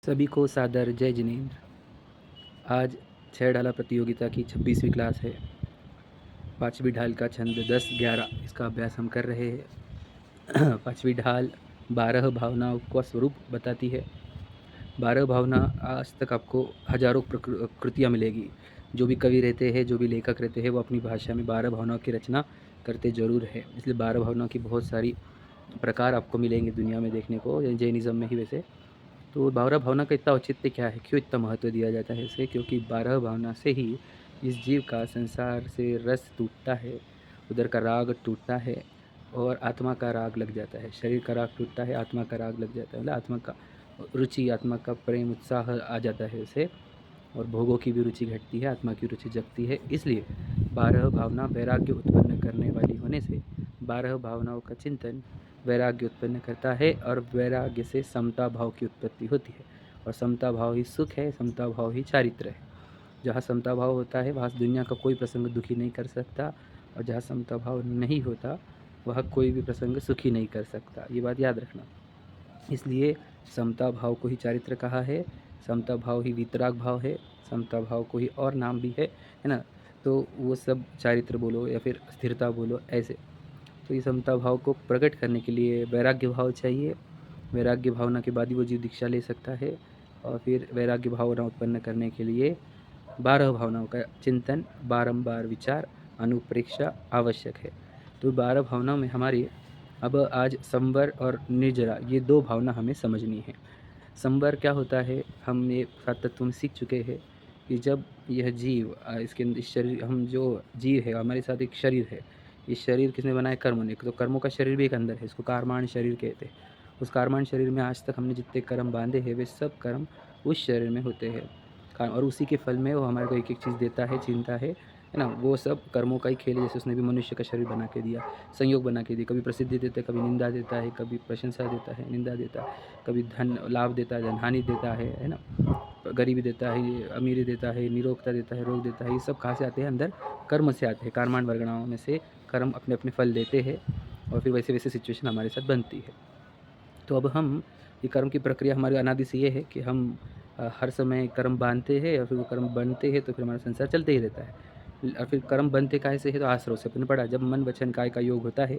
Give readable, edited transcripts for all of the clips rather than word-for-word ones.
सभी को सादर जय जिनेंद्र। आज छह डाला प्रतियोगिता की 26वीं क्लास है। पांचवी ढाल का छंद 10-11 इसका अभ्यास हम कर रहे हैं। पांचवी ढाल 12 भावनाओं का स्वरूप बताती है। 12 भावना आज तक आपको हजारों कृतियाँ मिलेगी। जो भी कवि रहते हैं, जो भी लेखक रहते हैं, वो अपनी भाषा में 12 भावनाओं की रचना करते ज़रूर है। इसलिए 12 भावनाओं की बहुत सारी प्रकार आपको मिलेंगे दुनिया में देखने को, जैनिज़्म में ही वैसे। तो 12 भावना का इतना औचित्य क्या है, क्यों इतना महत्व दिया जाता है इसे? क्योंकि 12 भावना से ही इस जीव का संसार से रस टूटता है, उधर का राग टूटता है और आत्मा का राग लग जाता है। शरीर का राग टूटता है, आत्मा का राग लग जाता है, मतलब आत्मा का रुचि, आत्मा का प्रेम उत्साह आ जाता है उसे, और भोगों की भी रुचि घटती है, आत्मा की रुचि जगती है। इसलिए 12 भावना वैराग्य उत्पन्न करने वाली होने से 12 भावनाओं का चिंतन वैराग्य उत्पन्न करता है, और वैराग्य से समता भाव की उत्पत्ति होती है। और समता भाव ही सुख है, समता भाव ही चारित्र है। जहाँ समता भाव होता है वहाँ दुनिया का कोई प्रसंग दुखी नहीं कर सकता, और जहाँ समता भाव नहीं होता वह कोई भी प्रसंग सुखी नहीं कर सकता। ये बात याद रखना। इसलिए समता भाव को ही चारित्र कहा है, समता भाव ही वीतराग भाव है, समता भाव को ही और नाम भी है ना। तो वो सब चारित्र बोलो या फिर स्थिरता बोलो, ऐसे। तो ये समता भाव को प्रकट करने के लिए वैराग्य भाव चाहिए। वैराग्य भावना के बाद ही वो जीव दीक्षा ले सकता है, और फिर वैराग्य भावना उत्पन्न करने के लिए 12 भावनाओं का चिंतन, बारंबार विचार, अनुप्रेक्षा आवश्यक है। तो 12 भावनाओं में हमारी अब आज संवर और निर्जरा, ये दो भावना हमें समझनी है। संवर क्या होता है, हम ये सात तत्व में सीख चुके हैं कि जब यह जीव इसके इस शरीर, हम जो जीव है हमारे साथ एक शरीर है। इस शरीर किसने बनाया? कर्म ने। तो कर्मों का शरीर भी एक अंदर है, इसको कर्माण शरीर कहते हैं। उस कर्माण शरीर में आज तक हमने जितने कर्म बांधे हैं वे सब कर्म उस शरीर में होते हैं, और उसी के फल में वो हमारे को एक एक चीज़ देता है, छीनता है ना। वो सब कर्मों का ही खेल है। जैसे उसने भी मनुष्य का शरीर बना के दिया, संयोग बना के दिया। कभी प्रसिद्धि देता है, कभी निंदा देता है, कभी प्रशंसा देता है, निंदा देता है, कभी धन लाभ देता है, धन हानि देता है ना। गरीबी देता है, अमीरी देता है, निरोगता देता है, रोग देता है। ये सब कहाँ से आते हैं? अंदर कर्म से आते हैं। कर्माण वर्गणाओं में से कर्म अपने अपने फल देते हैं, और फिर वैसे वैसे सिचुएशन हमारे साथ बनती है। तो अब हम ये कर्म की प्रक्रिया हमारे अनादि से ये है कि हम हर समय कर्म बांधते हैं, और फिर वो कर्म बनते हैं, तो फिर हमारा संसार चलते ही रहता है। और फिर कर्म बनते काहे से है? तो आश्रव से। अपने पढ़ा, जब मन वचन काय का योग होता है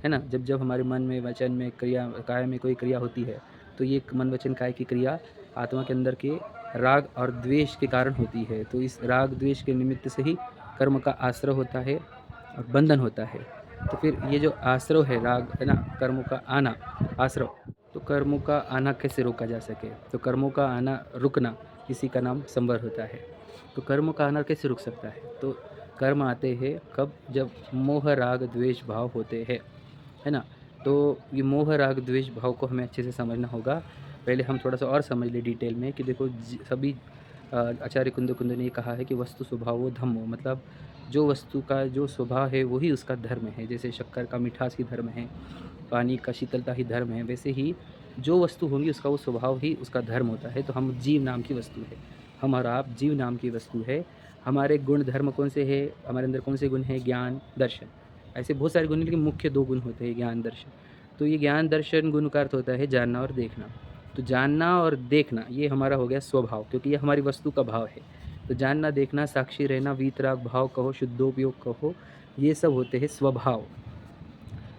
ना। जब जब हमारे मन में, वचन में, क्रिया, काय में कोई क्रिया होती है, तो ये मन वचन काय की क्रिया आत्मा के अंदर के राग और द्वेष के कारण होती है। तो इस राग द्वेष के निमित्त से ही कर्म का आश्रय होता है और बंधन होता है। तो फिर ये जो आश्रय है, राग है ना, कर्मों का आना, आश्रय, तो कर्मों का आना कैसे रोका जा सके? तो कर्मों का आना रुकना, इसी का नाम संवर होता है। तो कर्मों का आना कैसे रुक सकता है? तो कर्म आते हैं कब? जब मोह राग द्वेष भाव होते हैं, है ना। तो ये मोह राग द्वेष भाव को हमें अच्छे से समझना होगा। पहले हम थोड़ा सा और समझ ले डिटेल में कि देखो सभी आचार्य कुंद ने कहा है कि वस्तु स्वभावो धम्मो, मतलब जो वस्तु का जो स्वभाव है वही उसका धर्म है। जैसे शक्कर का मिठास ही धर्म है, पानी का शीतलता ही धर्म है, वैसे ही जो वस्तु होगी उसका वो स्वभाव ही उसका धर्म होता है। तो हम जीव नाम की वस्तु है, हम और आप जीव नाम की वस्तु है। हमारे गुण धर्म कौन से है? हमारे अंदर कौन से गुण हैं? ज्ञान, दर्शन। ऐसे बहुत सारे गुण हैं, लेकिन मुख्य दो गुण होते हैं, ज्ञान, दर्शन। तो ये ज्ञान दर्शन गुण का अर्थ होता है जानना और देखना। तो जानना और देखना ये हमारा हो गया स्वभाव, क्योंकि ये हमारी वस्तु का भाव है। तो जानना, देखना, साक्षी रहना, वीतराग भाव कहो, शुद्धोपयोग कहो, ये सब होते हैं स्वभाव।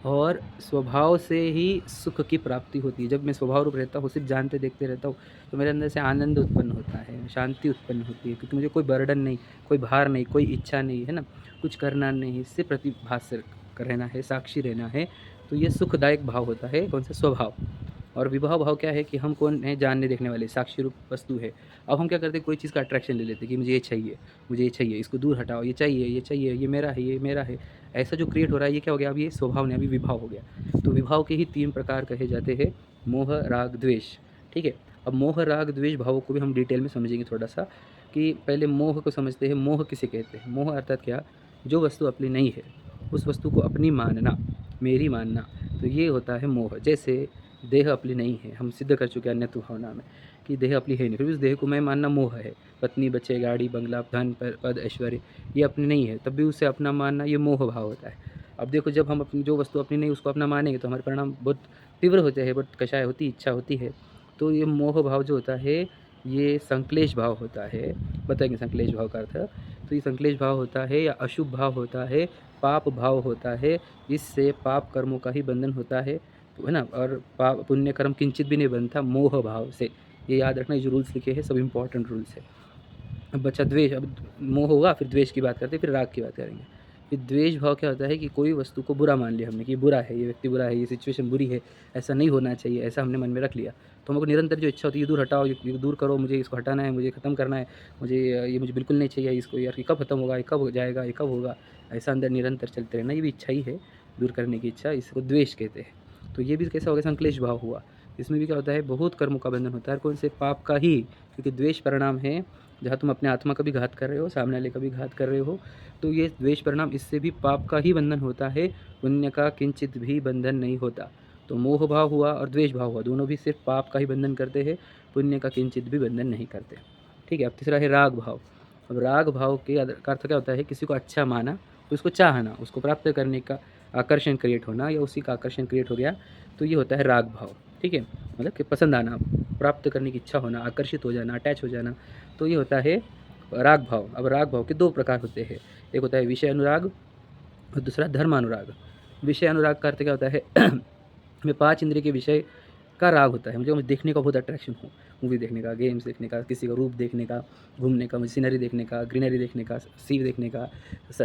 और स्वभाव से ही सुख की प्राप्ति होती है। जब मैं स्वभाव रूप रहता हूँ, सिर्फ जानते देखते रहता हूँ, तो मेरे अंदर से आनंद उत्पन्न होता है, शांति उत्पन्न होती है, क्योंकि मुझे कोई बर्डन नहीं, कोई भार नहीं, कोई इच्छा नहीं, है ना। कुछ करना नहीं, सिर्फ प्रतिभास रहना है, साक्षी रहना है। तो ये सुखदायक भाव होता है। कौन सा? स्वभाव। और विभाव भाव क्या है? कि हम कौन है? जानने देखने वाले, साक्षी रूप वस्तु है। अब हम क्या करते हैं? कोई चीज़ का अट्रैक्शन ले लेते हैं कि मुझे ये चाहिए, मुझे ये चाहिए, इसको दूर हटाओ, ये चाहिए, ये चाहिए, ये मेरा है, ये मेरा है। ऐसा जो क्रिएट हो रहा है, ये क्या हो गया? अब ये स्वभाव नहीं, अभी विभाव हो गया। तो विभाव के ही 3 प्रकार कहे जाते हैं, मोह राग द्वेष। ठीक है। अब मोह राग द्वेष भावों को भी हम डिटेल में समझेंगे थोड़ा सा, कि पहले मोह को समझते हैं। मोह किसे कहते हैं? मोह अर्थात क्या? जो वस्तु अपनी नहीं है उस वस्तु को अपनी मानना, मेरी मानना, तो ये होता है मोह। जैसे देह अपनी नहीं है, हम सिद्ध कर चुके हैं अन्यत्व भावना में कि देह अपनी है नहीं, फिर भी उस देह को मैं मानना मोह है। पत्नी, बच्चे, गाड़ी, बंगला, धन, पद, ऐश्वर्य, ये अपनी नहीं है, तब भी उसे अपना मानना, ये मोह भाव होता है। अब देखो, जब हम अपनी जो वस्तु अपनी नहीं उसको अपना मानेंगे, तो हमारे परिणाम बहुत तीव्र होते हैं, बहुत कषाय होती, इच्छा होती है। तो ये मोह भाव जो होता है ये संक्लेश भाव होता है। बताएंगे संक्लेश भाव का अर्थ। तो ये संक्लेश भाव होता है या अशुभ भाव होता है, पाप भाव होता है। इससे पाप कर्मों का ही बंधन होता है, तो है ना। और पाप पुण्य कर्म किंचित भी नहीं बनता मोह भाव से। ये याद रखना, ये जो रूल्स लिखे हैं सब इंपॉर्टेंट रूल्स है। अब बच्चा द्वेष, अब मोह होगा फिर द्वेष की बात करते हैं, फिर राग की बात करेंगे। फिर द्वेष भाव क्या होता है कि कोई वस्तु को बुरा मान लिया हमने कि बुरा है, ये व्यक्ति बुरा है, ये सिचुएशन बुरी है, ऐसा नहीं होना चाहिए, ऐसा हमने मन में रख लिया। तो हमको निरंतर जो इच्छा होती है, ये दूर हटाओ, ये दूर करो, मुझे इसको हटाना है, मुझे ख़त्म करना है, मुझे ये मुझे बिल्कुल नहीं चाहिए इसको, यार ये कब ख़त्म होगा, ये कब हो जाएगा, ये कब होगा, ऐसा अंदर निरंतर चलते रहना, ये भी इच्छा ही है, दूर करने की इच्छा, इसको द्वेष कहते हैं। तो ये भी कैसा हो गया, संक्लेश भाव हुआ। इसमें भी क्या होता है, बहुत कर्मों का बंधन होता है। कौन से, पाप का ही, क्योंकि द्वेष परिणाम है जहाँ तुम अपने आत्मा का भी घात कर रहे हो, सामने वाले का भी घात कर रहे हो, तो ये द्वेष परिणाम, इससे भी पाप का ही बंधन होता है, पुण्य का किंचित भी बंधन नहीं होता। तो मोह भाव हुआ और द्वेष भाव हुआ, दोनों भी सिर्फ पाप का ही बंधन करते हैं, पुण्य का किंचित भी बंधन नहीं करते। ठीक है। अब तीसरा है राग भाव। अब राग भाव के अर्थ क्या होता है, किसी को अच्छा माना तो उसको चाहना, उसको प्राप्त करने का आकर्षण क्रिएट होना, या उसी का आकर्षण क्रिएट हो गया, तो ये होता है राग भाव। ठीक है, मतलब कि पसंद आना, प्राप्त करने की इच्छा होना, आकर्षित हो जाना, अटैच हो जाना, तो ये होता है राग भाव। अब राग भाव के दो प्रकार होते हैं, एक होता है विषय अनुराग और दूसरा धर्मानुराग। विषय अनुराग का अर्थ क्या होता है हमें 5 इंद्रिय के विषय का राग होता है, मुझे देखने का बहुत अट्रैक्शन हो, मूवी देखने का, गेम्स देखने का, किसी का रूप देखने का, घूमने का, मुझे सीनरी देखने का, ग्रीनरी देखने का, सी देखने का,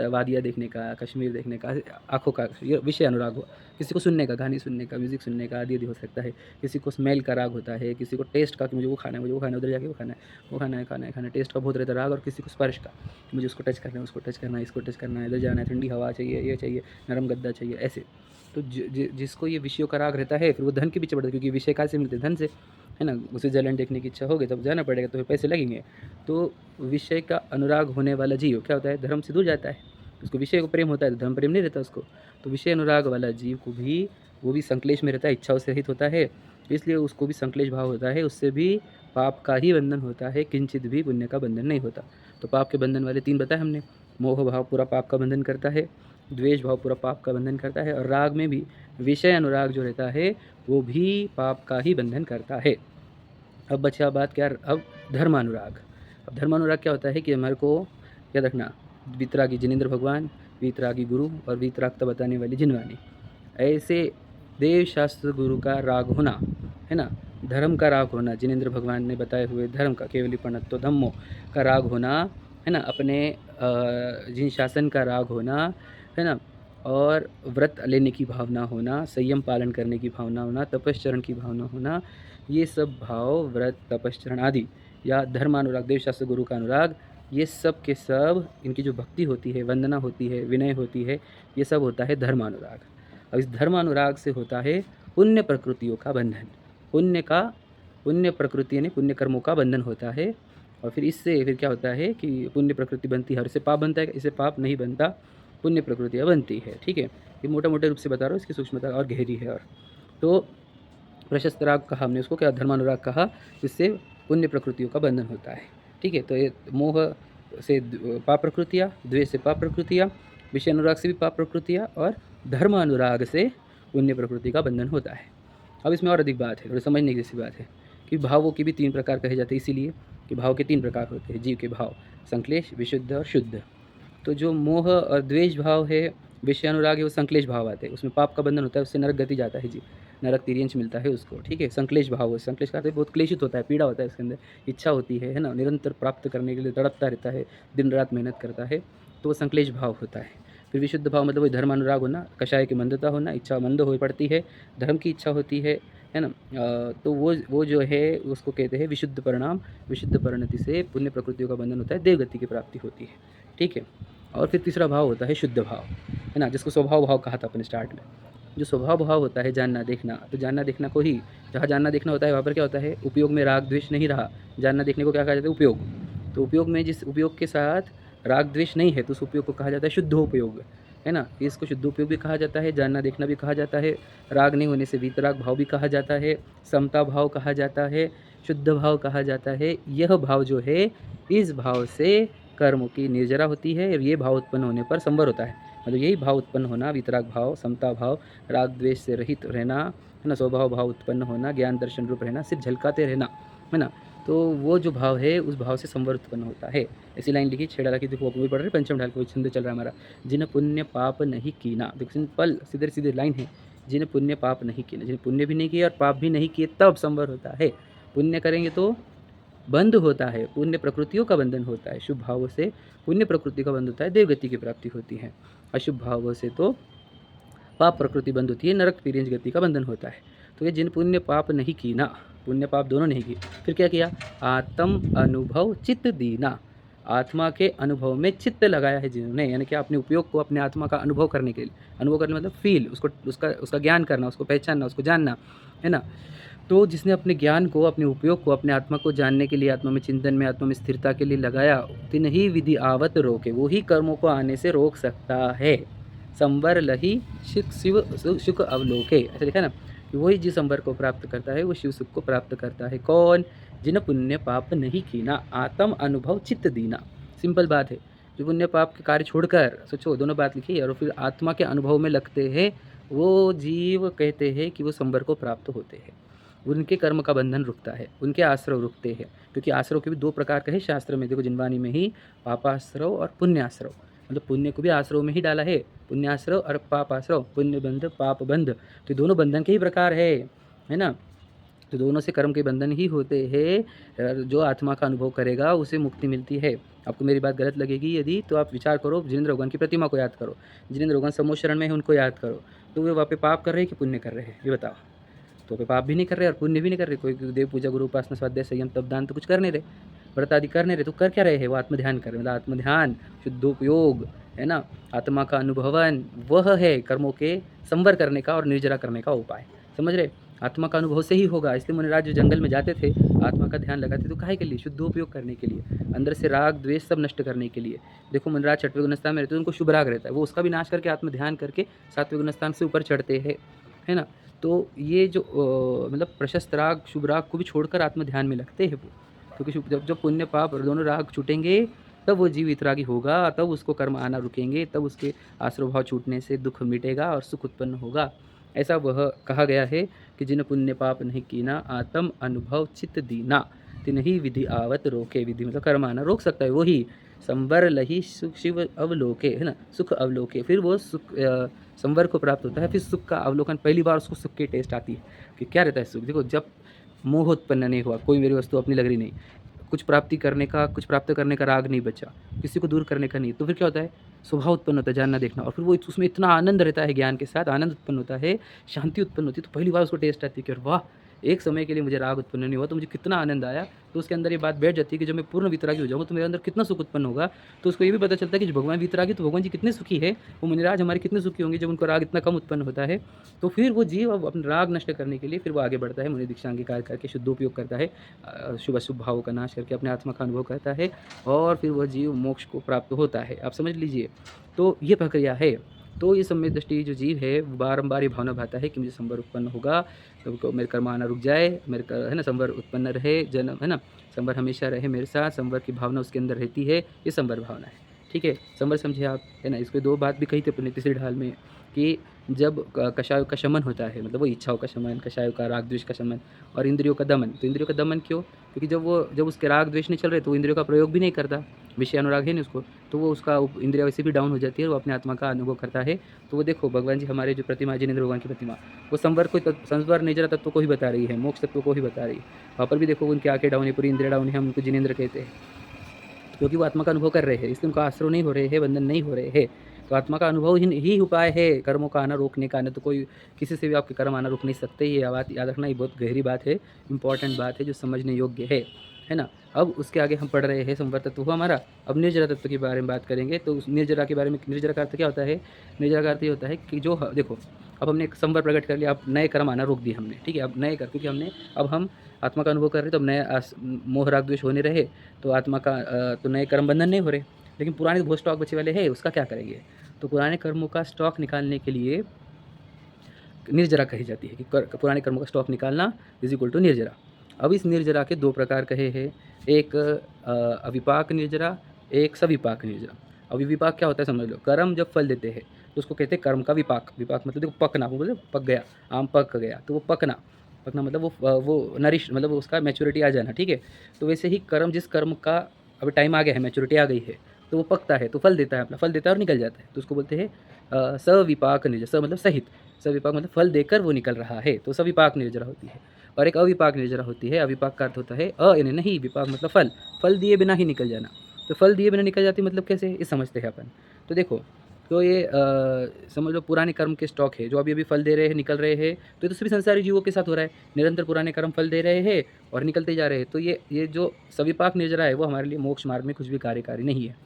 वादियाँ देखने का, कश्मीर देखने का, आँखों का, ये विषय अनुराग हो। किसी को सुनने का, गाने सुनने का, म्यूज़िक सुनने का, आदि आदि हो सकता है। किसी को स्मेल का राग होता है, किसी को टेस्ट का कि मुझे वो खाना है, मुझे वो खाना है, उधर जाके वो खाना है, वो खाना है, खाना है, खाना है, टेस्ट का बहुत रहता है राग। और किसी को स्पर्श का, मुझे उसको टच करना है, उसको टच करना है, इसको टच करना है, इधर जाना है, ठंडी हवा चाहिए, ये चाहिए, नरम गद्दा चाहिए, ऐसे। तो जिसको ये विषयों का राग रहता है, फिर वो धन के पीछे बढ़ता है, क्योंकि विषय कहाँ से मिलते हैं, धन से, है ना। उसे जलन देखने की इच्छा होगी तब जाना पड़ेगा, तो पैसे लगेंगे। तो विषय का अनुराग होने वाला जीव क्या होता है, धर्म से दूर जाता है। उसको विषय को प्रेम होता है, धर्म प्रेम नहीं रहता उसको। तो विषय अनुराग वाला जीव को भी, वो भी संक्लेश में रहता है, इच्छाओं से रहित होता है, इसलिए उसको भी संक्लेश भाव होता है, उससे भी पाप का ही बंधन होता है, किंचित भी पुण्य का बंधन नहीं होता। तो पाप के बंधन वाले 3 बताए हमने। मोह भाव पूरा पाप का बंधन करता है, द्वेष भाव पूरा पाप का बंधन करता है, और राग में भी विषय अनुराग जो रहता है वो भी पाप का ही बंधन करता है। अब बचा बात क्या, अब धर्मानुराग। अब धर्मानुराग क्या होता है कि हमारे को याद रखना, वीतरागी जिनेंद्र भगवान, वीतरागी गुरु और वीतरागता बताने वाली जिनवानी, ऐसे देव शास्त्र गुरु का राग होना, है ना, धर्म का राग होना, जिनेंद्र भगवान ने बताए हुए धर्म का, केवली प्रणत्तो धम्मो का राग होना, है ना, अपने जिन शासन का राग होना, है ना, और व्रत लेने की भावना होना, संयम पालन करने की भावना होना, तपश्चरण की भावना होना, ये सब भाव, व्रत, तपश्चरण आदि, या धर्मानुराग, देवशास्त्र गुरु का अनुराग, ये सब के सब, इनकी जो भक्ति होती है, वंदना होती है, विनय होती है, ये सब होता है धर्मानुराग। अब इस धर्मानुराग से होता है पुण्य प्रकृतियों का बंधन। पुण्य प्रकृति यानी पुण्य कर्मों का बंधन होता है। और फिर इससे फिर क्या होता है कि पुण्य प्रकृति बनती है और इससे पाप बनता है, इससे पाप नहीं बनता, पुण्य प्रकृतियाँ बनती है। ठीक है, ये मोटा मोटे रूप से बता रहा हूँ, इसकी सूक्ष्मता और गहरी है। और तो प्रशस्त राग कहा हमने उसको, क्या धर्मानुराग कहा, जिससे पुण्य प्रकृतियों का बंधन होता है। ठीक है, तो ये मोह से पाप प्रकृतियाँ, द्वेष से पाप प्रकृतियाँ, विषय अनुराग से भी पाप प्रकृतियाँ, और धर्म अनुराग से पुण्य प्रकृति का बंधन होता है। अब इसमें और अधिक बात है, थोड़ी समझने की जैसी बात है कि भावों के भी 3 प्रकार कहे जाते हैं, इसीलिए कि भाव के 3 प्रकार होते हैं जीव के भाव, संक्लेश, विशुद्ध और शुद्ध। तो जो मोह और द्वेष भाव है, विषय अनुराग है, वो संक्लेश भाव आते हैं, उसमें पाप का बंधन होता है, उससे नरक गति जाता है जी, नरक तिर्यंश मिलता है उसको। ठीक है, संक्लेश भाव है, संक्लेश का बहुत क्लेशित होता है, पीड़ा होता है उसके अंदर, इच्छा होती है ना, निरंतर प्राप्त करने के लिए तड़पता रहता है, दिन रात मेहनत करता है, तो वो संक्लेश भाव होता है। फिर विशुद्ध भाव मतलब वही धर्मानुराग होना, कषाय की मंदता होना, इच्छा मंद हो पड़ती है, धर्म की इच्छा होती है ना। तो वो जो है उसको कहते हैं विशुद्ध परिणाम। विशुद्ध परिणति से पुण्य प्रकृतियों का बंधन होता है, देवगति की प्राप्ति होती है। ठीक है, और फिर तीसरा भाव होता है शुद्ध भाव, है ना, जिसको स्वभाव भाव कहा था अपने स्टार्ट में। जो स्वभाव भाव होता है जानना देखना, तो जानना देखना को ही, जहाँ जानना देखना होता है वहाँ पर क्या होता है, उपयोग में राग द्वेष नहीं रहा, जानना देखने को क्या कहा जाता है, उपयोग। तो उपयोग में जिस उपयोग के साथ राग द्वेष नहीं है, तो उस उपयोग को कहा जाता है शुद्धोपयोग, है ना। इसको शुद्धोपयोग भी कहा जाता है, जानना देखना भी कहा जाता है, राग नहीं होने से वीतराग भाव भी कहा जाता है, समता भाव कहा जाता है, शुद्ध भाव कहा जाता है। यह भाव जो है, इस भाव से कर्मों की निर्जरा होती है, और ये भाव उत्पन्न होने पर संवर होता है। मतलब यही भाव उत्पन्न होना, वितराग भाव, समता भाव, राग द्वेष से रहित रहना, है ना, स्वभाव भाव उत्पन्न होना, ज्ञान दर्शन रूप रहना, सिर्फ झलकाते रहना, है ना, तो वो जो भाव है उस भाव से संवर उत्पन्न होता है। ऐसी लाइन लिखी छह डाला की, देखो वो पढ़ रहे पंचम ढाल को छंद चल रहा है हमारा। जिन पुण्य पाप नहीं कीना, देखो सिंपल सीधे सीधे लाइन है, जिन पुण्य पाप नहीं किए, जिन पुण्य भी नहीं किए और पाप भी नहीं किए तब संवर होता है। पुण्य करेंगे तो बंध होता है, पुण्य प्रकृतियों का बंधन होता है, शुभ भावों से पुण्य प्रकृति का बंध होता है, देवगति की प्राप्ति होती है। अशुभ भावों से तो पाप प्रकृति बंध होती है, नरक तिर्यंज गति का बंधन होता है। तो ये जिन पुण्य पाप नहीं की ना, पुण्य पाप दोनों नहीं किए, फिर क्या किया, आत्म अनुभव चित्त दीना, आत्मा के अनुभव में चित्त लगाया है जिन्होंने, यानी कि अपने उपयोग को अपने आत्मा का अनुभव करने के लिए, अनुभव करने मतलब फील, उसको उसका ज्ञान करना, उसको पहचानना, उसको जानना, है ना। तो जिसने अपने ज्ञान को, अपने उपयोग को, अपने आत्मा को जानने के लिए, आत्मा में चिंतन में, आत्मा में स्थिरता के लिए लगाया, तिन ही विधि आवत रोके, वो ही कर्मों को आने से रोक सकता है। संवर लही शिव सुख अवलोके, ऐसा लिखा ना, कि वही जिस संवर को प्राप्त करता है वो शिव सुख को प्राप्त करता है। कौन, जिन पुण्य पाप नहीं कीना, आत्म अनुभव चित्त दीना, सिंपल बात है। जो पुण्य पाप के कार्य छोड़कर, सोचो दोनों बात लिखी है, और फिर आत्मा के अनुभव में लगते हैं, वो जीव कहते हैं कि वो संवर को प्राप्त होते हैं। उनके कर्म का बंधन रुकता है, उनके आश्रव रुकते हैं, क्योंकि आश्रव के भी दो प्रकार का है शास्त्र में, देखो जिनवानी में ही, पापाश्रव और पुण्याश्रव, मतलब पुण्य को भी आश्रव में ही डाला है, पुण्याश्रव और पापाश्रव, पुण्य बंध पाप बंध, तो ये दोनों बंधन के ही प्रकार है ना। तो दोनों से कर्म के बंधन ही होते हैं। जो आत्मा का अनुभव करेगा उसे मुक्ति मिलती है। आपको मेरी बात गलत लगेगी यदि, तो आप विचार करो, जिनेंद्र भगवान की प्रतिमा को याद करो, जिनेंद्र भगवान समूह शरण में है उनको याद करो, तो वे वहाँ पे पाप कर रहे हैं कि पुण्य कर रहे हैं, ये बताओ। तो वे पाप भी नहीं कर रहे और पुण्य भी नहीं कर रहे, कोई देव पूजा गुरु उपासना स्वाध्याय संयम तप दान तो कुछ कर नहीं रहे, व्रत आदि कर नहीं रहे, तो कर क्या रहे हैं, वो आत्मध्यान कर रहे, मतलब आत्मध्यान शुद्धोपयोग, है ना, आत्मा का अनुभवन, वह है कर्मों के संवर करने का और निर्जरा करने का उपाय। समझ रहे, आत्मा का अनुभव से ही होगा। इसलिए मुनिराज जो जंगल में जाते थे, आत्मा का ध्यान लगाते, तो काहे के लिए, शुद्धोपयोग करने के लिए, अंदर से राग द्वेष सब नष्ट करने के लिए। देखो मुनिराज छठवें गुणस्थान में रहते हैं, उनको शुभ राग रहता है, वो उसका भी नाश करके आत्म ध्यान करके सातवें गुणस्थान से ऊपर चढ़ते हैं, है ना। तो ये जो मतलब प्रशस्त राग शुभ राग को भी छोड़कर आत्म ध्यान में लगते हैं वो, क्योंकि जब पुण्य पाप और दोनों राग छूटेंगे तब वो जीव वितरागी होगा, तब उसको कर्म आना रुकेंगे, तब उसके आश्रव भाव छूटने से दुख मिटेगा और सुख उत्पन्न होगा। ऐसा वह कहा गया है कि जिन पुण्य पाप नहीं कीना, आत्म अनुभव चित्त दीना, तिन ही विधि आवत रोके, विधि मतलब कर्म आना रोक सकता है वही, संवर लही सुख शिव अवलोके, है ना, सुख अवलोके, फिर वो सुख संवर को प्राप्त होता है, फिर सुख का अवलोकन, पहली बार उसको सुख की टेस्ट आती है कि क्या रहता है सुख। देखो जब मोह उत्पन्न नहीं हुआ, कोई मेरी वस्तु अपनी लग रही नहीं, कुछ प्राप्ति करने का, कुछ प्राप्त करने का राग नहीं बचा, किसी को दूर करने का नहीं, तो फिर क्या होता है, स्वभाव उत्पन्न होता है, जानना देखना, और फिर वो उसमें इतना आनंद रहता है, ज्ञान के साथ आनंद उत्पन्न होता है, शांति उत्पन्न होती है, तो पहली बार उसको टेस्ट आती है कि वाह, एक समय के लिए मुझे राग उत्पन्न नहीं हुआ तो मुझे कितना आनंद आया। तो उसके अंदर ये बात बैठ जाती है कि जब मैं पूर्ण वितरागी हो जाऊँगा तो मेरे अंदर कितना सुख उत्पन्न होगा। तो उसको ये भी पता चलता है कि जो भगवान वितरागी, तो भगवान जी कितने सुखी है, वो मुनिराज हमारे कितने सुखी होंगे जब उनको राग इतना कम उत्पन्न होता है। तो फिर वो जीव अब अपने राग नष्ट करने के लिए फिर वो आगे बढ़ता है, मुनि दीक्षा अंगीकार करके शुद्धोपयोग करता है, शुभ अशुभ भावों का नाश करके अपने आत्मा का अनुभव करता है, और फिर वह जीव मोक्ष को प्राप्त होता है। आप समझ लीजिए, तो ये प्रक्रिया है। तो ये सम्यक दृष्टि जो जीव है वो बारंबार ये भावना भाता है कि मुझे संवर उत्पन्न होगा, तो मेरे कर्म आना रुक जाए, मेरे है ना, संवर उत्पन्न रहे, जन्म, है ना, संवर हमेशा रहे मेरे साथ, संवर की भावना उसके अंदर रहती है, ये संवर भावना है। ठीक है, संवर समझे आप, है ना। इसको दो बात भी कही थी अपने तीसरी ढाल में कि जब कषायों का शमन होता है, मतलब वो इच्छाओं का शमन, कषायों का राग द्वेष का शमन, और इंद्रियों का दमन। तो इंद्रियों का दमन क्यों, क्योंकि जब उसके राग द्वेष नहीं चल रहे तो वो इंद्रियों का प्रयोग भी नहीं करता, विषय अनुराग है नहीं उसको, तो वो उसका इंद्रिया वैसे भी डाउन हो जाती है, वो अपने आत्मा का अनुभव करता है। तो वो देखो भगवान जी हमारे जो प्रतिमा, जिनेंद्र भगवान की प्रतिमा, वो संवर निजरा तत्व को ही बता रही है, मोक्ष तत्व को ही बता रही है। वहाँ पर भी देखो उनकी आंखें डाउन है, पूरी इंद्रिया डाउन है, हम उनको जिनेंद्र कहते हैं, क्योंकि वो आत्मा का अनुभव कर रहे हैं, इसलिए उनको आश्रय नहीं हो रहे हैं, बंधन नहीं हो रहे हैं। तो आत्मा का अनुभव ही उपाय है कर्मों का आना रोकने का, न तो कोई किसी से भी आपके कर्म आना रोक नहीं सकते। ये बात याद रखना, ये बहुत गहरी बात है, इंपॉर्टेंट बात है जो समझने योग्य है ना। अब उसके आगे हम पढ़ रहे हैं संवर तत्व हुआ हमारा, अब निर्जरा तत्व के बारे में बात करेंगे। तो उस निर्जरा के बारे में, निर्जरा का अर्थ क्या होता है, निर्जरा का अर्थ ये होता है कि जो देखो अब हमने एक संवर प्रकट कर लिया, अब नए कर्म आना रोक दिए हमने, ठीक है, अब नए कर, क्योंकि हमने अब हम आत्मा का अनुभव कर रहे, तो अब नए मोह राग द्वेष होने रहे, तो आत्मा का तो नए कर्म बंधन नहीं हो रहे। लेकिन पुराने बहुत स्टॉक बचे वाले हैं, उसका क्या करेंगे। तो पुराने कर्मों का स्टॉक निकालने के लिए निर्जरा कही जाती है, कि पुराने कर्मों का स्टॉक निकालना इज इक्वल टू निर्जरा। अब इस निर्जरा के दो प्रकार कहे हैं, एक अविपाक निर्जरा, एक सविपाक निर्जरा। अविपाक क्या होता है समझ लो, कर्म जब फल देते हैं तो उसको कहते हैं कर्म का विपाक। विपाक मतलब देखो पकना, वो बोले पक गया, आम पक गया तो वो पकना। पकना मतलब वो नरिश मतलब उसका मैच्योरिटी आ जाना, ठीक है। तो वैसे ही कर्म, जिस कर्म का अभी टाइम आ गया है, मैच्योरिटी आ गई है, तो वो पकता है, तो फल देता है, अपना फल देता है और निकल जाता है, तो उसको बोलते हैं सविपाक निर्जरा। स मतलब सहित, सविपाक मतलब फल देकर वो निकल रहा है, तो सविपाक निर्जरा होती है। और एक अविपाक निर्जरा होती है। अविपाक का अर्थ होता है यानी नहीं, विपाक मतलब फल, फल दिए बिना ही निकल जाना। तो फल दिए बिना निकल जाती मतलब कैसे, ये समझते हैं अपन। तो देखो, तो ये समझ लो पुराने कर्म के स्टॉक है जो अभी अभी फल दे रहे हैं, निकल रहे हैं। तो ये तो सभी संसारी जीवों के साथ हो रहा है, निरंतर पुराने कर्म फल दे रहे हैं और निकलते जा रहे हैं। तो ये जो सविपाक निर्जरा है वो हमारे लिए मोक्ष मार्ग में कुछ भी कार्यकारी नहीं है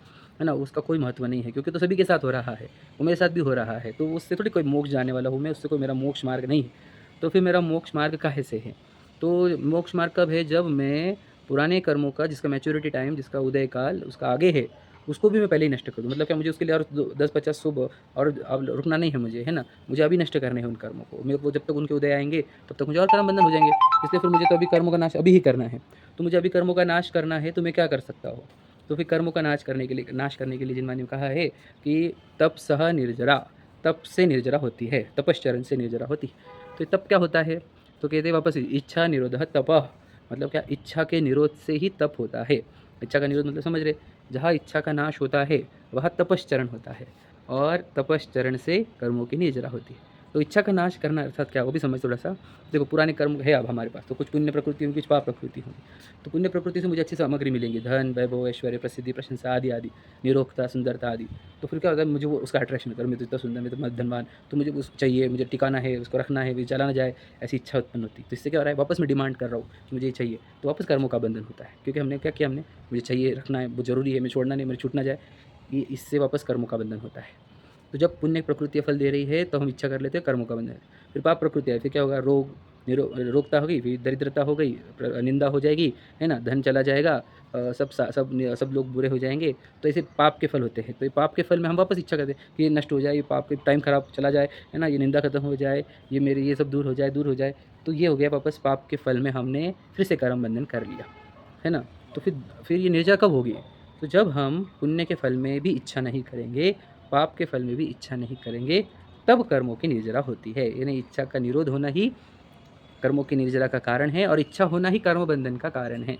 ना, उसका कोई महत्व नहीं है, क्योंकि तो सभी के साथ हो रहा है, वो मेरे साथ भी हो रहा है, तो उससे थोड़ी कोई मोक्ष जाने वाला हूँ मैं, उससे कोई मेरा मोक्ष मार्ग नहीं है। तो फिर मेरा मोक्ष मार्ग काहे से है? तो मोक्ष मार्ग कब है? जब मैं पुराने कर्मों का, जिसका मैच्योरिटी टाइम, जिसका उदय काल उसका आगे है, उसको भी मैं पहले ही नष्ट कर दूँ। मतलब क्या, मुझे उसके लिए और 10-50 शुभ और अब रुकना नहीं है मुझे, है ना। मुझे अभी नष्ट करने हैं उन कर्मों को, मेरे को जब तक उनके उदय आएंगे तब तक मुझे और कर्म बंधन हो जाएंगे। इसलिए फिर मुझे तो अभी कर्मों का नाश अभी ही करना है। तो मुझे अभी कर्मों का नाश करना है, तो मैं क्या कर सकता हूँ? तो फिर कर्मों का नाश करने के लिए जिनमानी ने कहा है कि तप सह निर्जरा, तप से निर्जरा होती है, तपश्चरण से निर्जरा होती है। तो तप क्या होता है? तो कहते हैं वापस, इच्छा निरोध तप, मतलब क्या, इच्छा के निरोध से ही तप होता है। इच्छा का निरोध मतलब समझ रहे, जहाँ इच्छा का नाश होता है वह तपश्चरण होता है, और तपश्चरण से कर्मों की निर्जरा होती है। तो इच्छा का नाश करना अर्थात क्या, वो भी समझ थोड़ा सा। देखो पुराने कर्म है अब हमारे पास, तो कुछ पुण्य प्रकृति होंगी, कुछ पाप प्रकृति होंगी। तो पुण्य प्रकृति से मुझे अच्छी सामग्री मिलेंगी, धन वैभव ऐश्वर्य प्रसिद्धि प्रशंसा आदि आदि, निरोगता सुंदरता आदि। तो फिर क्या होता है, मुझे वो उसका अट्रैक्शन होता है, मैं तो इतना सुंदर, मैं तो धनवान, तो मुझे उस चाहिए, मुझे टिकाना है, उसको रखना है, चला ना जाए, ऐसी इच्छा उत्पन्न होती है। तो इससे क्या हो रहा है, वापस मैं डिमांड कर रहा हूँ कि मुझे ये चाहिए, तो वापस कर्मों का बंधन होता है, क्योंकि हमने क्या किया, हमने मुझे चाहिए, रखना है, वो जरूरी है, मैं छोड़ना नहीं, मेरे छूट ना जाए, ये इससे वापस कर्मों का बंधन होता है। तो जब पुण्य प्रकृति फल दे रही है तो हम इच्छा कर लेते हैं कर्मों का बंधन। फिर पाप प्रकृति है, फिर क्या होगा, रोगता होगी, फिर दरिद्रता हो गई, निंदा हो जाएगी, है ना, धन चला जाएगा, सब लोग बुरे हो जाएंगे। तो ऐसे पाप के फल होते हैं। तो ये पाप के फल में हम वापस इच्छा करते हैं कि ये नष्ट हो जाए, ये पाप के टाइम खराब चला जाए, है ना, ये निंदा खत्म हो जाए, ये मेरे ये सब दूर हो जाए, दूर हो जाए। तो ये हो गया वापस पाप के फल में हमने फिर से कर्म बंधन कर लिया, है ना। तो फिर ये निर्जरा कब होगी? तो जब हम पुण्य के फल में भी इच्छा नहीं करेंगे, पाप के फल में भी इच्छा नहीं करेंगे, तब कर्मों की निर्जरा होती है। यानी इच्छा का निरोध होना ही कर्मों की निर्जरा का कारण है, और इच्छा होना ही कर्म बंधन का कारण है।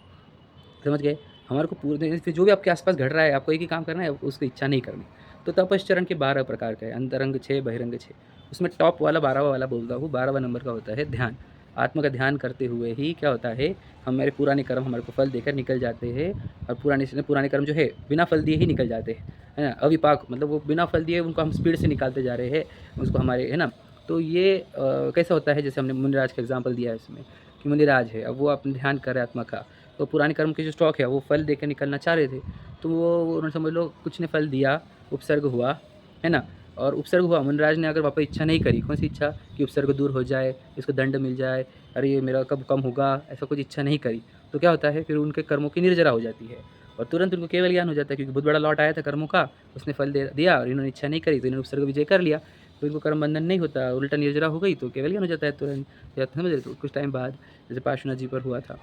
समझ गए? हमारे को पूरे दिन फिर जो भी आपके आसपास घट रहा है, आपको एक ही काम करना है, उसकी इच्छा नहीं करनी। तो तपश्चरण के 12 प्रकार का है, अंतरंग 6, बहिरंग 6। उसमें टॉप वाला 12वां वाला बोल रहा हूँ, 12वां नंबर का होता है ध्यान। आत्मा का ध्यान करते हुए ही क्या होता है, हमारे पुराने कर्म हमारे को फल देकर निकल जाते हैं, और पुराने कर्म जो है बिना फल दिए ही निकल जाते हैं, है ना। अविपाक मतलब वो बिना फल दिए उनको हम स्पीड से निकालते जा रहे हैं, उसको हमारे, है ना। तो ये कैसा होता है, जैसे हमने मुनिराज का एग्जाम्पल दिया है इसमें, कि मुनिराज है, अब वो अपने ध्यान कर रहे आत्मा का, तो पुराने कर्म के जो स्टॉक है वो फल देकर निकलना चाह रहे थे। तो वो उन्होंने समझ लो कुछ ने फल दिया, उपसर्ग हुआ, है ना। और उपसर्ग हुआ, मुनिराज ने अगर वापस इच्छा नहीं करी, कौन सी इच्छा, कि उपसर्ग दूर हो जाए, इसको दंड मिल जाए, अरे ये मेरा कब कम होगा, ऐसा कुछ इच्छा नहीं करी, तो क्या होता है, फिर उनके कर्मों की निर्जरा हो जाती है, और तुरंत उनको केवल ज्ञान हो जाता है, क्योंकि बहुत बड़ा लॉट आया था कर्मों का, उसने फल दे दिया, और इन्होंने इच्छा नहीं करी, तो इन्होंने उपसर्ग विजय कर लिया, तो इनको कर्म बंधन नहीं होता, उल्टा निर्जरा हो गई, तो केवल ज्ञान हो जाता है तुरंत। समझ रहे? तो कुछ टाइम बाद जैसे पार्श्वनाथ जी पर हुआ था।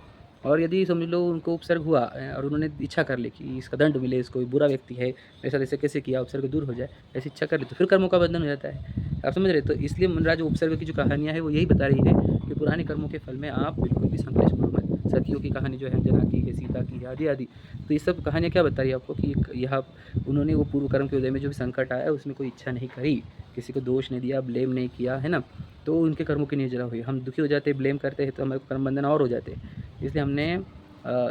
और यदि समझ लो उनको उपसर्ग हुआ और उन्होंने इच्छा कर ली कि इसका दंड मिले, इसको बुरा व्यक्ति है, ऐसा ऐसे कैसे किया, उपसर्ग दूर हो जाए, ऐसी इच्छा कर ली, तो फिर कर्मों का बंधन हो जाता है। आप समझ रहे? तो इसलिए मुनिराज उपसर्ग की जो कहानियाँ है वो यही बता रही है कि पुराने कर्मों के फल में आप बिल्कुल भी संकलेश करो मत। सतियों की कहानी जो है, अंजना की है, सीता की है, आदि आदि। तो ये सब कहानियाँ क्या बता रही है आपको, कि यह उन्होंने वो पूर्व कर्म के उदय में जो भी संकट आया उसमें कोई इच्छा नहीं करी, किसी को दोष नहीं दिया, ब्लेम नहीं किया, है ना। तो उनके कर्मों की निर्जरा हुई। हम दुखी हो जाते, ब्लेम करते हैं, तो हमारे को कर्म बंधन और हो जाते। इसलिए हमने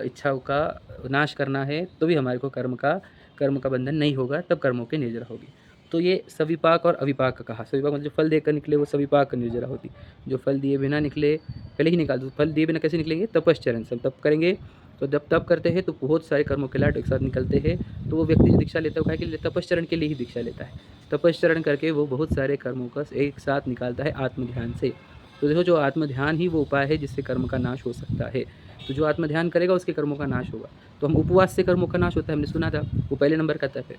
इच्छाओं का नाश करना है, तो भी हमारे को कर्म का बंधन नहीं होगा, तब कर्मों की निर्जरा होगी। तो ये सविपाक और अविपाक का कहा। सविपाक मतलब जो फल देकर निकले वो सविपाक का निर्जरा होती, जो फल दिए बिना निकले, पहले ही निकाल दो, फल दिए बिना कैसे निकलेंगे, तपश्चरण, सब तप करेंगे। तो जब तप करते हैं तो बहुत सारे कर्मों के लाट एक साथ निकलते हैं। तो वो व्यक्ति जो दीक्षा लेता है वो काहे के लिए, तपश्चरण के लिए ही दीक्षा लेता है। तपश्चरण करके वो बहुत सारे कर्मों का एक साथ निकालता है आत्मध्यान से। तो देखो, जो आत्मध्यान ही वो उपाय है जिससे कर्म का नाश हो सकता है। तो जो आत्मा ध्यान करेगा उसके कर्मों का नाश होगा। तो हम उपवास से कर्मों का नाश होता है, हमने सुना था, वो पहले नंबर का तप है।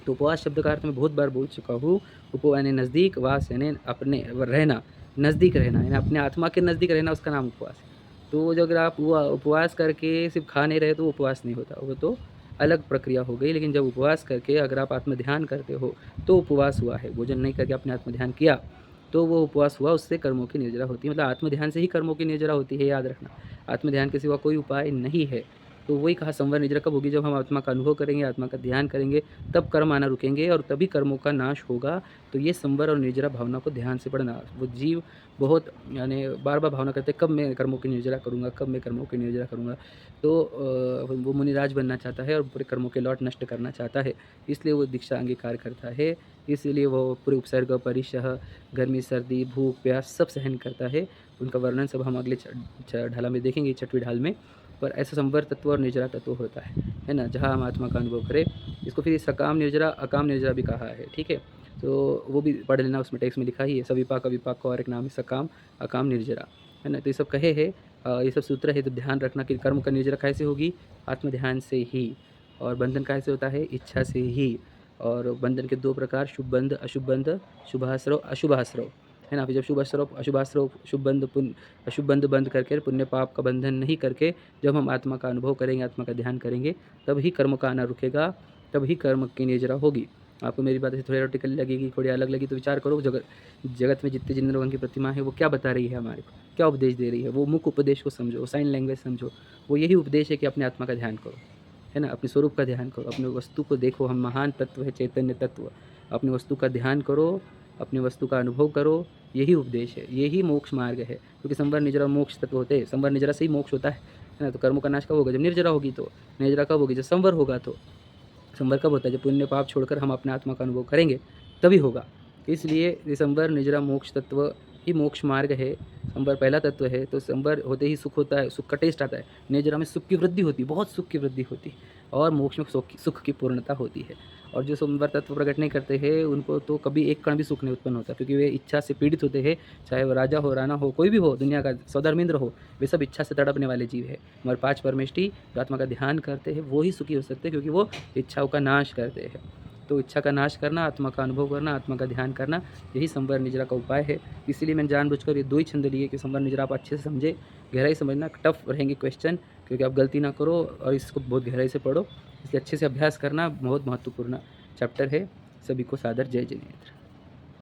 तो उपवास शब्द का अर्थ मैं बहुत बार बोल चुका हूँ। उप यानी नज़दीक, वास यानी अपने रहना, नज़दीक रहना, यानी अपने आत्मा के नज़दीक रहना, उसका नाम उपवास है। तो जो अगर आप उपवास करके सिर्फ खा नहीं रहे तो उपवास नहीं होता, वो तो अलग प्रक्रिया हो गई। लेकिन जब उपवास करके अगर आप आत्मध्यान करते हो तो उपवास हुआ है। भोजन नहीं करके आपने आत्मध्यान किया तो वो उपवास हुआ, उससे कर्मों की निर्जरा होती है। मतलब आत्मध्यान से ही कर्मों की निर्जरा होती है, याद रखना। आत्मध्यान के सिवा कोई उपाय नहीं है। तो वही कहा संवर निर्जरा कब होगी, जब हम आत्मा का अनुभव करेंगे, आत्मा का ध्यान करेंगे, तब कर्म आना रुकेंगे और तभी कर्मों का नाश होगा। तो ये संवर और निर्जरा भावना को ध्यान से पढ़ना। वो जीव बहुत यानी बार-बार भावना करते हैं, कब मैं कर्मों की निर्जरा करूँगा, कब मैं कर्मों की निर्जरा करूँगा। तो वो मुनिराज बनना चाहता है और पूरे कर्मों के लौट नष्ट करना चाहता है, इसलिए वो दीक्षा अंगीकार करता है। इसीलिए वो पूरे उपसर्ग, परिशः, गर्मी, सर्दी, भूख, प्यास सब सहन करता है। उनका वर्णन सब हम अगले ढाला में देखेंगे, 6वीं ढाल में। पर ऐसा संवर तत्व और निर्जरा तत्व होता है ना? जहाँ हम आत्मा का अनुभव करें। इसको फिर सकाम निर्जरा, अकाम निर्जरा भी कहा है, ठीक है? तो वो भी पढ़ लेना, उसमें टेक्स्ट में लिखा ही है। सविपाक, अविपाक का और एक नाम है सकाम, अकाम, निर्जरा, है ना? तो ये सब कहे हैं, ये सब सूत्र है। तो ध्यान रखना कि कर्म का निर्जरा कैसे होगी, आत्म ध्यान से ही। और बंधन कैसे होता है, इच्छा से ही। और बंधन के 2 प्रकार, शुभ बंध, अशुभ बंध, शुभाश्रव, अशुभाश्रव, है ना? फिर जब शुभाश्रव, अशुभाश्रव, शुभ बंध, अशुभ बंध बंद करके, पुण्य पाप का बंधन नहीं करके जब हम आत्मा का अनुभव करेंगे, आत्मा का ध्यान करेंगे, तब ही कर्म का आना रुकेगा, तब ही कर्म की निर्जरा होगी। आपको मेरी बात ऐसे थोड़ी इलॉजिकल लगेगी, थोड़ी अलग लगी, तो विचार करो, जगत में जितने जिन लोगों की प्रतिमा है वो क्या बता रही है हमारे को, क्या उपदेश दे रही है। वो मुख्य उपदेश को समझो, साइन लैंग्वेज समझो। वो यही उपदेश है कि अपने आत्मा का ध्यान करो, है ना? अपने स्वरूप का ध्यान करो, अपने वस्तु को देखो, हम महान तत्व है, चैतन्य तत्व। अपनी वस्तु का ध्यान करो, अपनी वस्तु का अनुभव करो, यही उपदेश है, यही मोक्ष मार्ग है। क्योंकि संवर निर्जरा मोक्ष तत्व होते हैं, संवर निर्जरा से ही मोक्ष होता है ना? तो कर्मों का नाश कब होगा, जब निर्जरा होगी। तो निर्जरा कब होगी, जब संवर होगा। तो संवर कब होता है, जब पुण्य पाप छोड़कर हम अपने आत्मा का अनुभव करेंगे, तभी होगा। इसलिए ये संवर निर्जरा मोक्ष तत्व ही मोक्ष मार्ग है। संवर पहला तत्व है, तो संवर होते ही सुख होता है, सुख का टेस्ट आता है। निर्जरा में सुख की वृद्धि होती है, बहुत सुख की वृद्धि होती है, और मोक्ष में सुख की पूर्णता होती है। और जो संवर तत्व प्रकट नहीं करते हैं, उनको तो कभी एक कण भी सुख नहीं उत्पन्न होता, क्योंकि वे इच्छा से पीड़ित होते हैं। चाहे वो राजा हो, राणा हो, कोई भी हो, दुनिया का सौधर्मेंद्र हो, वे सब इच्छा से तड़पने वाले जीव है। मगर 5 परमेष्टि जो आत्मा का ध्यान करते हैं, वो ही सुखी हो सकते हैं, क्योंकि वो इच्छाओं का नाश करते हैं। तो इच्छा का नाश करना, आत्मा का अनुभव करना, आत्मा का ध्यान करना, यही संवर निर्जरा का उपाय है। इसीलिए मैंने जानबूझकर ये 2 ही छंद लिए कि संवर निर्जरा आप अच्छे से समझे। गहराई समझना, टफ रहेंगे क्वेश्चन, क्योंकि आप गलती ना करो और इसको बहुत गहराई से पढ़ो। इसलिए अच्छे से अभ्यास करना बहुत महत्वपूर्ण चैप्टर है। सभी को सादर जय जिनेंद्र।